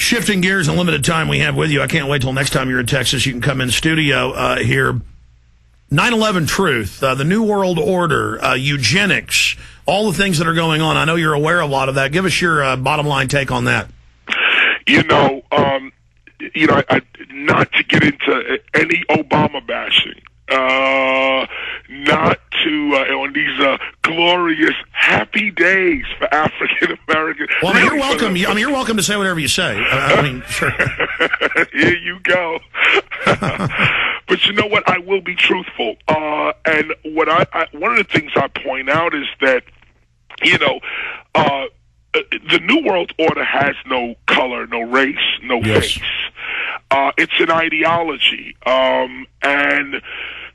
Shifting gears and limited time we have with you. I can't wait till next time you're in Texas. You can come in studio here. 9/11 truth, the New World Order, eugenics, all the things that are going on. I know you're aware of a lot of that. Give us your bottom line take on that. Not to get into any Obama bashing, not to on these glorious happy days for African Americans. Well, you're welcome. You're welcome to say whatever you say. Sure. Here you go. But you know what? I will be truthful. And what one of the things I point out is that, the New World Order has no color, no race, no face. It's an ideology. And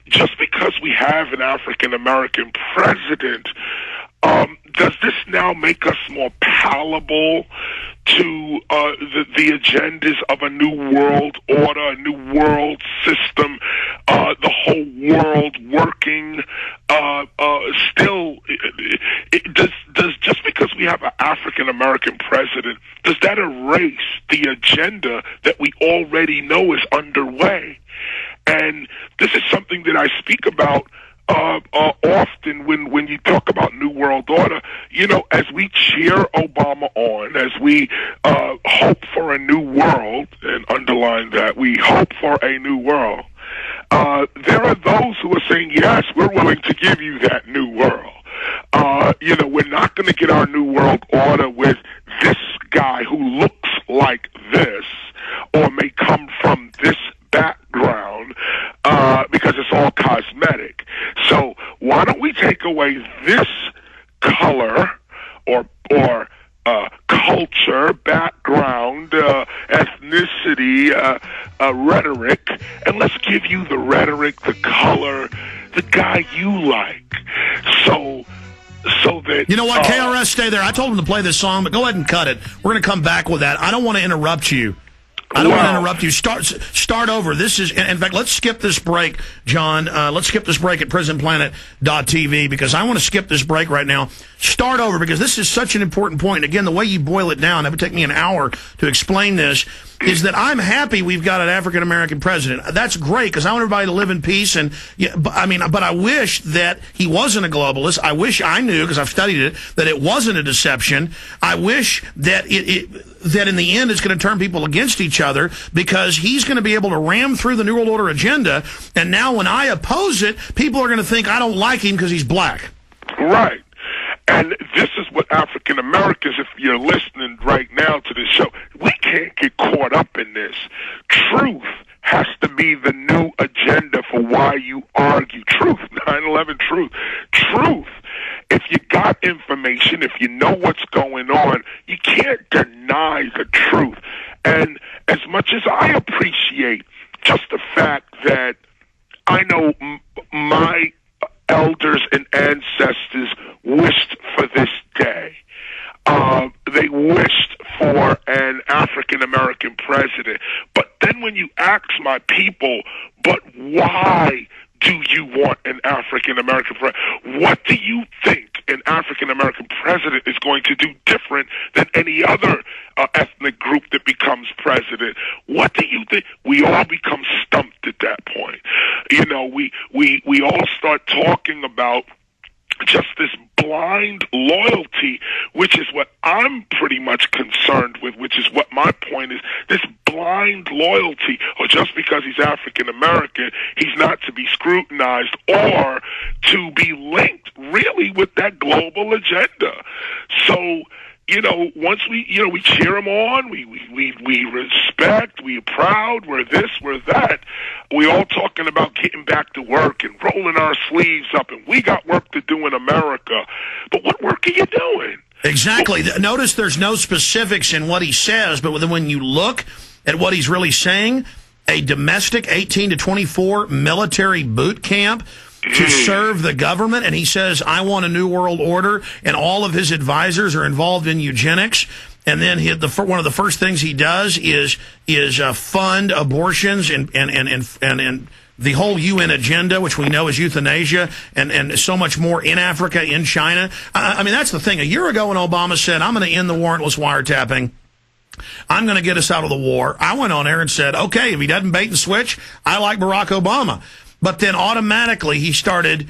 just because we have an African American president, does this now make us more palatable to the agendas of a new world order, a new world system, the whole world working? Still, does just because we have an African American president, does that erase the agenda that we already know is underway? And this is something that I speak about often when you talk about New World Order. As we cheer Obama on, as we hope for a new world, and underline that, we hope for a new world, there are those who are saying, yes, we're willing to give you that new world. We're not going to get our New World Order with this guy who looks like this or may come from this background, because it's all cosmetic. So why don't we take away this color or culture, background, ethnicity, rhetoric, and let's give you the rhetoric, the color, the guy you like. So that... You know what, KRS, stay there. I told him to play this song, but go ahead and cut it. We're going to come back with that. I don't want to interrupt you. I don't want to interrupt you. Start over. This is, in fact, let's skip this break, John. Let's skip this break at prisonplanet.tv, because I want to skip this break right now. Start over, because this is such an important point. Again, the way you boil it down, it would take me an hour to explain this, is that I'm happy we've got an African-American president. That's great, because I want everybody to live in peace. And but I wish that he wasn't a globalist. I wish I knew, because I've studied it, that it wasn't a deception. I wish that that in the end it's going to turn people against each other, because he's going to be able to ram through the New World Order agenda. And now when I oppose it, people are going to think I don't like him because he's black. Right. And this is what African Americans, if you're listening right now to this show, we can't get caught up in this. Truth has to be the new agenda for why you argue. Truth, 9/11 truth. Truth. If you got information, if you know what's going on, you can't deny the truth. And as much as I appreciate just the fact that I know my elders and ancestors wished for this day. They wished for an African-American president. But then when you ask my people, but why do you want an African-American president? What do you think an African-American president is going to do different than any other ethnic group that becomes president? What do you think? We all become stumped at that point. We all start talking about just this blind loyalty, which is what I'm pretty much concerned with, which is what my point is, this blind loyalty, or just because he's African American, he's not to be scrutinized or to be linked really with that global agenda. So, once we cheer him on, we respect, we're proud, we're this, we're that. We all talking about getting back to work and rolling our sleeves up, and we got work to do in America. But what work are you doing? Exactly. Notice there's no specifics in what he says, but when you look at what he's really saying, a domestic 18 to 24 military boot camp to serve the government, and he says, I want a new world order, and all of his advisors are involved in eugenics. And then one of the first things he does is fund abortions and the whole UN agenda, which we know is euthanasia, and so much more in Africa, in China. I mean, that's the thing. A year ago when Obama said, I'm going to end the warrantless wiretapping, I'm going to get us out of the war. I went on air and said, okay, if he doesn't bait and switch, I like Barack Obama. But then automatically he started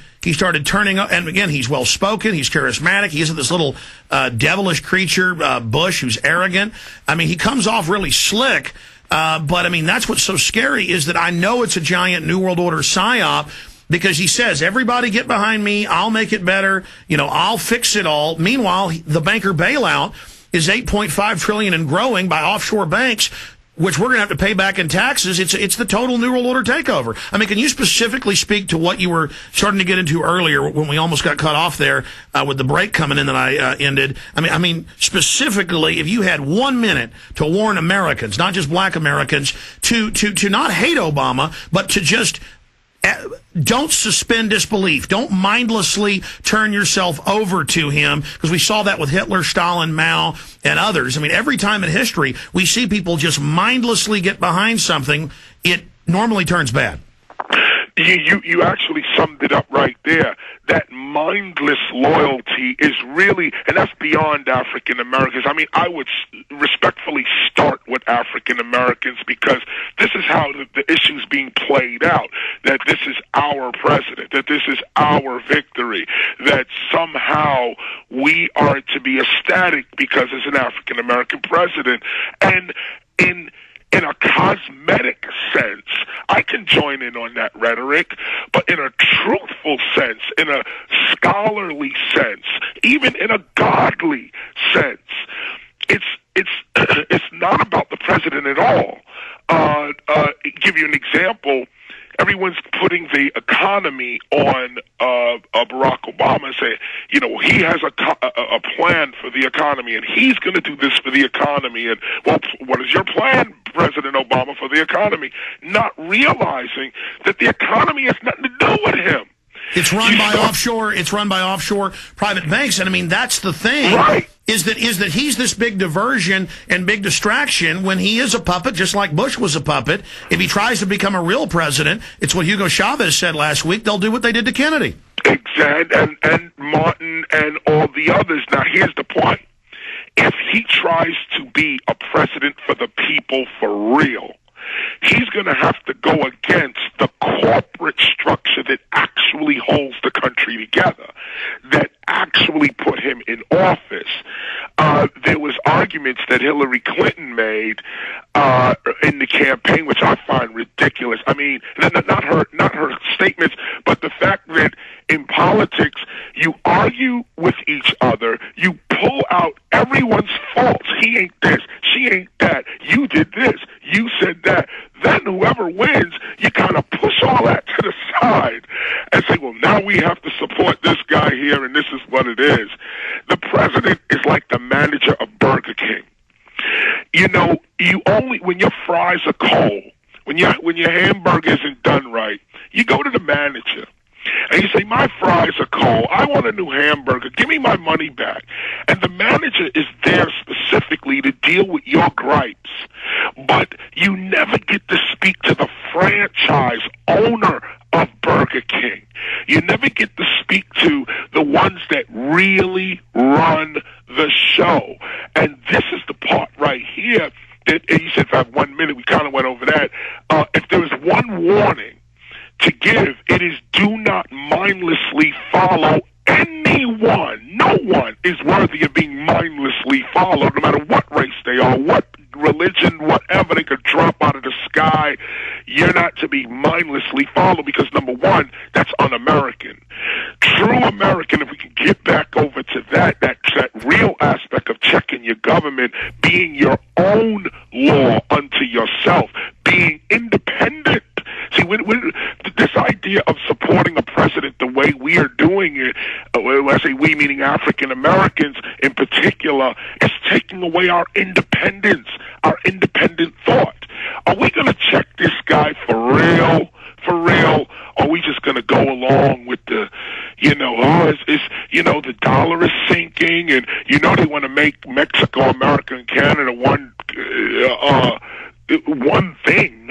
turning up. And again, he's well-spoken. He's charismatic. He isn't this little devilish creature, Bush, who's arrogant. I mean, he comes off really slick. But, I mean, that's what's so scary is that I know it's a giant New World Order psyop because he says, everybody get behind me. I'll make it better. You know, I'll fix it all. Meanwhile, the banker bailout is $8.5 trillion and growing by offshore banks, which we're going to have to pay back in taxes. It's the total New World Order takeover. I mean, can you specifically speak to what you were starting to get into earlier when we almost got cut off there with the break coming in that I ended? I mean, specifically, if you had 1 minute to warn Americans, not just black Americans, to not hate Obama, but to just don't suspend disbelief. Don't mindlessly turn yourself over to him, because we saw that with Hitler, Stalin, Mao, and others. I mean, every time in history we see people just mindlessly get behind something, it normally turns bad. You actually summed it up right there. That mindless loyalty is really, and that's beyond African Americans. I mean, I would respectfully start with African Americans, because this is how the issue's being played out, that this is our president, that this is our victory, that somehow we are to be ecstatic because it's an African American president. And in a cosmetic sense, I can join in on that rhetoric, but in a truthful sense, in a scholarly sense, even in a godly sense, it's not about the president at all. Give you an example. Everyone's putting the economy on Barack Obama and saying, you know, he has a plan for the economy, and he's going to do this for the economy. And, well, what is your plan, President Obama, for the economy? Not realizing that the economy has nothing to do with him. It's run by offshore. It's run by offshore private banks, and I mean that's the thing. Right. Is that he's this big diversion and big distraction when he is a puppet, just like Bush was a puppet. If he tries to become a real president, it's what Hugo Chavez said last week. They'll do what they did to Kennedy. Exactly, and Martin and all the others. Now, here's the point: if he tries to be a president for the people for real, he's going to have to go against the corporate structure that actually holds the country together, that actually put him in office. There was arguments that Hillary Clinton made in the campaign, which I find ridiculous. I mean, not her statements, but the fact that in politics you argue with each other, you pull out everyone's faults. He ain't this, she ain't that, you did this, you said that. Then whoever wins, you kind of push all that to the side and say, well, now we have to support this guy here, and this is what it is. The president is like the manager of Burger King. You know, when your fries are cold, when your hamburger isn't done right, you go to the manager and you say, my fries are cold, I want a new hamburger, give me my money back. And the manager is there specifically to deal with your gripes. But you never get to speak to the franchise owner of Burger King. You never get to speak to the ones that really run the show. And this is the part right here that, and you said if I have 1 minute, we kind of went over that. If there was one warning to give, it is do not mindlessly follow anyone. No one is worthy of being mindlessly followed, no matter what race they are, what religion, whatever they could drop out of the sky. You're not to be mindlessly followed, because number one, that's un-American. True American, if we can get back over to that real aspect of checking your government, being your own law unto yourself, being independent. See, this idea of supporting a president the way we are doing it, when I say we, meaning African Americans in particular, is taking away our independence, our independent thought. Are we going to check this guy for real? For real? Or are we just going to go along with the, the dollar is sinking, and they want to make Mexico, America, and Canada one thing,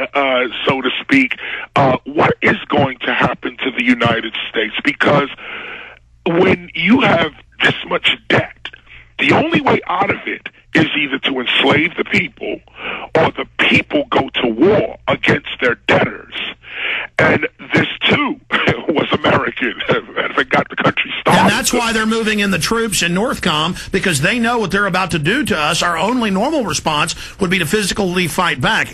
so to speak. What is going to happen to the United States? Because when you have this much debt, the only way out of it is either to enslave the people or the people go to war against their debtors. And this, too, was American, as it got the country started. And that's why they're moving in the troops in Northcom, because they know what they're about to do to us. Our only normal response would be to physically fight back.